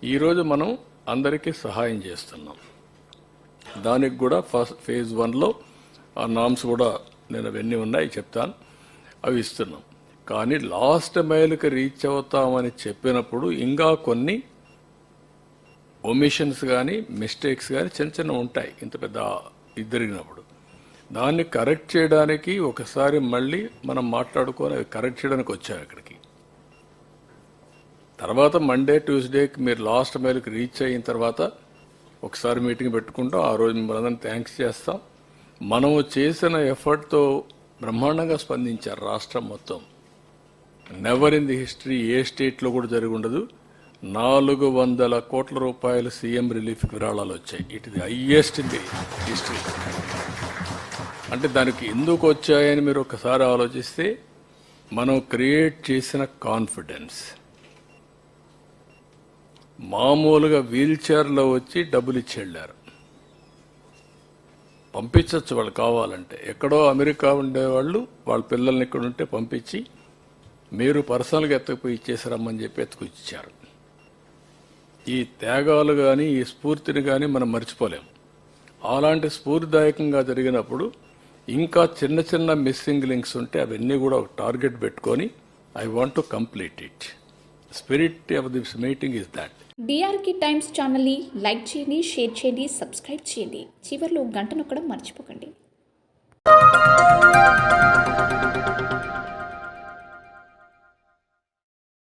ఈరోజు మనం అందరికీ సహాయం చేస్తున్నాం. దానికి కూడా ఫేజ్ 1లో ఆ నామ్స్ కూడా నేను అవన్నీ ఉన్నాయి చెప్తాను, అవి ఇస్తున్నాం. కానీ లాస్ట్ మైల్కి రీచ్ అవుతామని చెప్పినప్పుడు ఇంకా కొన్ని ఒమిషన్స్ కానీ మిస్టేక్స్ కానీ చిన్న చిన్న ఉంటాయి. ఇంత పెద్ద జరిగినప్పుడు దాన్ని కరెక్ట్ చేయడానికి ఒకసారి మళ్ళీ మనం మాట్లాడుకొని అవి కరెక్ట్ చేయడానికి వచ్చాం ఇక్కడికి. తర్వాత మండే ట్యూస్డేకి మీరు లాస్ట్ మైల్కి రీచ్ అయిన తర్వాత ఒకసారి మీటింగ్ పెట్టుకుంటాం. ఆ రోజు మిమ్మల్ని థ్యాంక్స్ చేస్తాం. మనము చేసిన ఎఫర్ట్తో బ్రహ్మాండంగా స్పందించారు రాష్ట్రం మొత్తం. నెవర్ ఇన్ ది హిస్టరీ ఏ స్టేట్లో కూడా జరిగి ఉండదు. 400 కోట్ల రూపాయలు సీఎం రిలీఫ్ విరాళాలు వచ్చాయి. It is the highest in the history. అంటే దానికి ఎందుకు వచ్చాయని మీరు ఒకసారి ఆలోచిస్తే, మనం క్రియేట్ చేసిన కాన్ఫిడెన్స్. మామూలుగా వీల్ చైర్లో వచ్చి డబ్బులు ఇచ్చి వెళ్ళారు. పంపించవచ్చు వాళ్ళు కావాలంటే. ఎక్కడో అమెరికా ఉండేవాళ్ళు వాళ్ళ పిల్లల్ని ఇక్కడ ఉంటే పంపించి మీరు పర్సనల్గా ఎత్తుకుపోయి ఇచ్చేసారమ్మని చెప్పి ఎత్తుకొచ్చారు. ఈ త్యాగాలు కానీ ఈ స్ఫూర్తిని కానీ మనం మర్చిపోలేము. అలాంటి స్ఫూర్తిదాయకంగా జరిగినప్పుడు ఇంకా చిన్న చిన్న మిస్సింగ్ లింక్స్ ఉంటే అవన్నీ కూడా ఒక టార్గెట్ పెట్టుకొని I want to complete it. Spirit of this meeting is that. DRK times ఛానల్ని లైక్ చేయండి, షేర్ చేయండి, సబ్స్క్రైబ్ చేయండి. చివర్లో గంట నొక్కడం మర్చిపోకండి.